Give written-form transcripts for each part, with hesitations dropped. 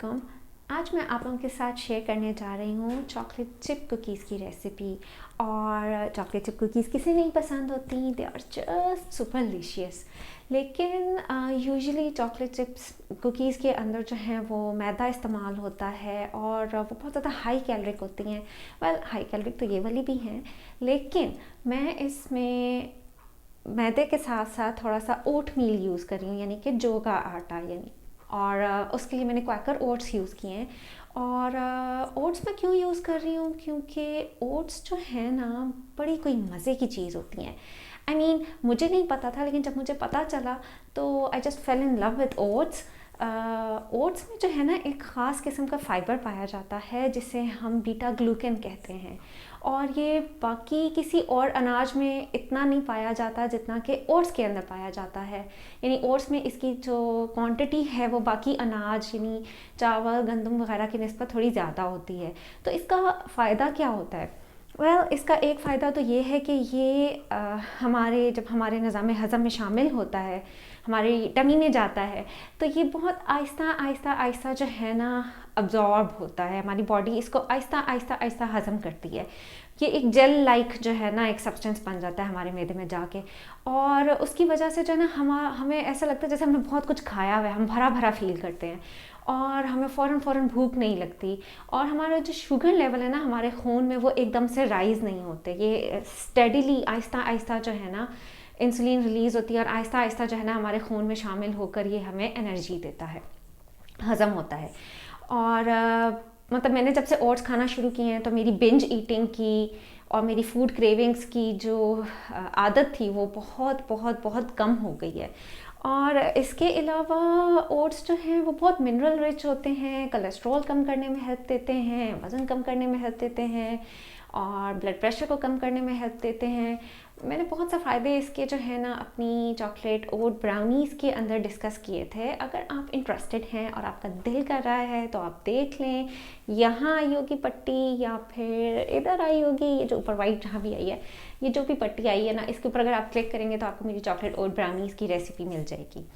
वालेकुम। आज मैं आप लोगों के साथ शेयर करने जा रही हूँ चॉकलेट चिप कुकीज़ की रेसिपी। और चॉकलेट चिप कुकीज़ किसे नहीं पसंद होती, they are just super delicious. लेकिन यूजुअली चॉकलेट चिप्स कुकीज़ के अंदर जो है वो मैदा इस्तेमाल होता है और वो बहुत ज़्यादा हाई कैलोरिक होती हैं। वेल, हाई कैलोरिक तो ये वाली भी हैं, लेकिन मैं इसमें मैदे के साथ साथ थोड़ा सा ओट मील यूज़ कर रही हूँ, यानी कि जौ का आटा, यानी और उसके लिए मैंने क्वैकर ओट्स यूज़ किए हैं। और ओट्स मैं क्यों यूज़ कर रही हूँ, क्योंकि ओट्स जो है ना बड़ी कोई मज़े की चीज़ होती हैं। आई मीन मुझे नहीं पता था, लेकिन जब मुझे पता चला तो I just fail in love with oats. Oats में जो है ना एक ख़ास किस्म का फ़ाइबर पाया जाता है जिसे हम बीटा ग्लूकेन कहते हैं, और ये बाकी किसी और अनाज में इतना नहीं पाया जाता जितना कि ओट्स के अंदर पाया जाता है। यानी ओट्स में इसकी जो क्वांटिटी है वो बाकी अनाज यानी चावल, गंदम वगैरह की निस्बत थोड़ी ज़्यादा होती है। तो इसका फ़ायदा क्या होता है? इसका एक फ़ायदा तो ये है कि ये जब हमारे निज़ाम हज़म में शामिल होता है, हमारी टमी में जाता है, तो ये बहुत आहिस्ता आहिस्ता आहिस्ता जो है ना अब्जॉर्ब होता है। हमारी बॉडी इसको आहिस्ता आहिस्ता आहिस्ता हज़म करती है। ये एक जेल लाइक जो है ना एक सब्सटेंस बन जाता है हमारे मैदे में जाके, और उसकी वजह से जो है ना हमें ऐसा लगता है जैसे हमने बहुत कुछ खाया हुआ है, हम भरा भरा फील करते हैं और हमें फ़ौरन भूख नहीं लगती। और हमारा जो शुगर लेवल है ना हमारे खून में वो एकदम से राइज़ नहीं होते। ये स्टेडिली आहिस्ता आहिस्ता जो है ना इंसुलिन रिलीज़ होती है और आहिस्ता आहिस्ता जो है ना हमारे खून में शामिल होकर ये हमें एनर्जी देता है, हज़म होता है। और मतलब मैंने जब से ओट्स खाना शुरू किए हैं तो मेरी बिंज ईटिंग की और मेरी फूड क्रेविंग्स की जो आदत थी वो बहुत बहुत बहुत कम हो गई है। और इसके अलावा ओट्स जो हैं वो बहुत मिनरल रिच होते हैं, कोलेस्ट्रॉल कम करने में हेल्प देते हैं, वज़न कम करने में हेल्प देते हैं और ब्लड प्रेशर को कम करने में हेल्प देते हैं। मैंने बहुत से फ़ायदे इसके जो है ना अपनी चॉकलेट ओट ब्राउनीज़ के अंदर डिस्कस किए थे। अगर आप इंटरेस्टेड हैं और आपका दिल कर रहा है तो आप देख लें, यहाँ आई होगी पट्टी या फिर इधर आई होगी, ये जो ऊपर वाइट जहाँ भी आई है, ये जो भी पट्टी आई है ना, इसके ऊपर अगर आप क्लिक करेंगे तो आपको मेरी चॉकलेट ओट ब्राउनीज़ की रेसिपी मिल जाएगी।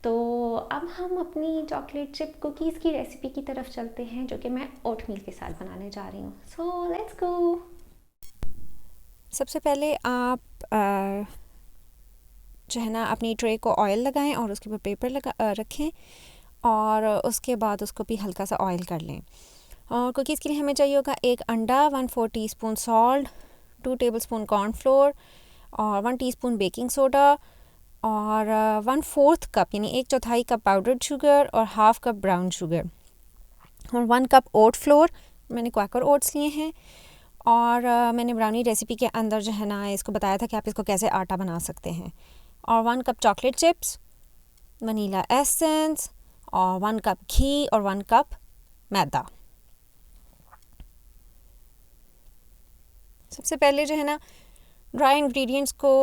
तो अब हम अपनी चॉकलेट चिप कुकीज़ की रेसिपी की तरफ चलते हैं, जो कि मैं ओट मील के साथ बनाने जा रही हूँ। So let's go. सबसे पहले आप जो है ना अपनी ट्रे को ऑयल लगाएं और उसके ऊपर पेपर रखें और उसके बाद उसको भी हल्का सा ऑयल कर लें। और कुकीज़ के लिए हमें चाहिए होगा 1 अंडा, 1/4 टीस्पून सॉल्ट, 2 टेबलस्पून कॉर्नफ्लोर और 1 टीस्पून बेकिंग सोडा और 1/4 कप यानी 1/4 कप पाउडर्ड शुगर और हाफ कप ब्राउन शुगर और 1 कप ओट फ्लोर। मैंने क्वाकर ओट्स लिए हैं और मैंने ब्राउनी रेसिपी के अंदर जो है ना इसको बताया था कि आप इसको कैसे आटा बना सकते हैं। और 1 cup chocolate chips, vanilla essence और 1 कप घी और 1 कप मैदा। सबसे पहले जो है ना ड्राई इंग्रेडिएंट्स को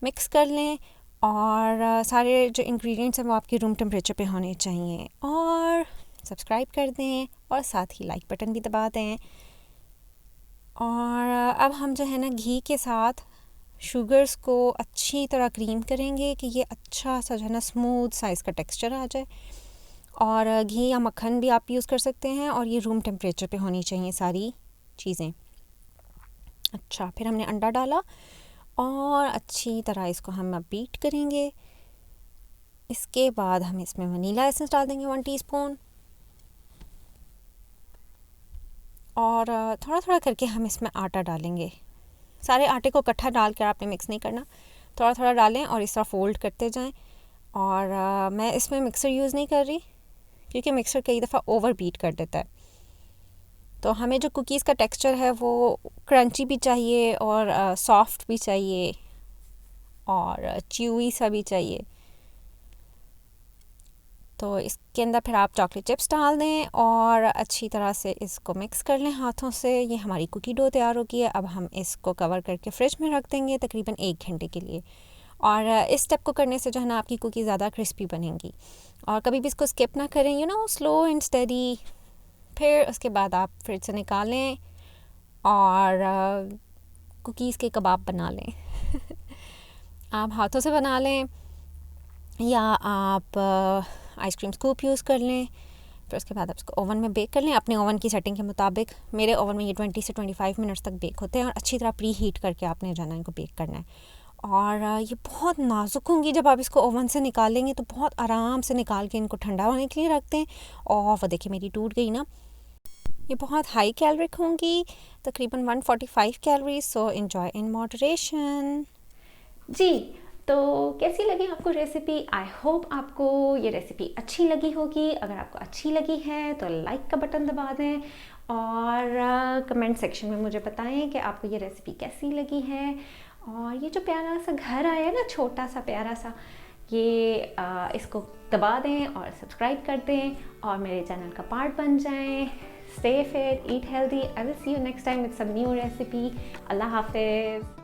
मिक्स कर लें और सारे जो इंग्रेडिएंट्स हैं वो आपके रूम टेम्परेचर पे होने चाहिए। और सब्सक्राइब कर दें और साथ ही लाइक बटन भी दबा दें। और अब हम जो है ना घी के साथ शुगर्स को अच्छी तरह क्रीम करेंगे कि ये अच्छा सा जो है ना स्मूथ सा इसका टेक्सचर आ जाए। और घी या मक्खन भी आप यूज़ कर सकते हैं और ये रूम टेम्परेचर पे होनी चाहिए सारी चीज़ें। अच्छा, फिर हमने अंडा डाला और अच्छी तरह इसको हम अब बीट करेंगे। इसके बाद हम इसमें वनीला एसेंस डाल देंगे 1 टीस्पून और थोड़ा थोड़ा करके हम इसमें आटा डालेंगे। सारे आटे को इकट्ठा डाल कर आपने मिक्स नहीं करना, थोड़ा थोड़ा डालें और इस तरह फोल्ड करते जाएं। और मैं इसमें मिक्सर यूज़ नहीं कर रही क्योंकि मिक्सर कई दफ़ा ओवर बीट कर देता है। तो हमें जो कुकीज़ का टेक्सचर है वो क्रंची भी चाहिए और सॉफ्ट भी चाहिए और च्यूई सा भी चाहिए। तो इसके अंदर फिर आप चॉकलेट चिप्स डाल दें और अच्छी तरह से इसको मिक्स कर लें हाथों से। ये हमारी कुकी डो तैयार हो गई है। अब हम इसको कवर करके फ्रिज में रख देंगे तकरीबन 1 घंटे के लिए। और इस स्टेप को करने से जो है ना आपकी कुकी ज़्यादा क्रिस्पी बनेंगी। और कभी भी इसको स्किप ना करें, स्लो एंड स्टेडी। फिर उसके बाद आप फ्रिज से निकालें और कुकीज़ के कबाब बना लें। आप हाथों से बना लें या आप आइसक्रीम स्कूप यूज़ कर लें। फिर उसके बाद आप इसको ओवन में बेक कर लें अपने ओवन की सेटिंग के मुताबिक। मेरे ओवन में ये 20 से 25 मिनट्स तक बेक होते हैं और अच्छी तरह प्री हीट करके आपने जो है ना इनको बेक करना है। और ये बहुत नाजुक होंगी, जब आप इसको ओवन से निकालेंगे तो बहुत आराम से निकाल के इनको ठंडा होने के लिए रखते हैं। और वो देखिए मेरी टूट गई ना। ये बहुत हाई कैलोरिक होंगी, तकरीबन 145 calories, so enjoy in moderation. जी, तो कैसी लगी आपको रेसिपी? आई होप आपको ये रेसिपी अच्छी लगी होगी। अगर आपको अच्छी लगी है तो लाइक का बटन दबा दें और कमेंट सेक्शन में मुझे बताएं कि आपको ये रेसिपी कैसी लगी है। और ये जो प्यारा सा घर आया है ना, छोटा सा प्यारा सा, ये इसको दबा दें और सब्सक्राइब कर दें और मेरे चैनल का पार्ट बन जाएं। Stay fit, eat healthy. I will see you next time with some new recipe. Allah Hafiz.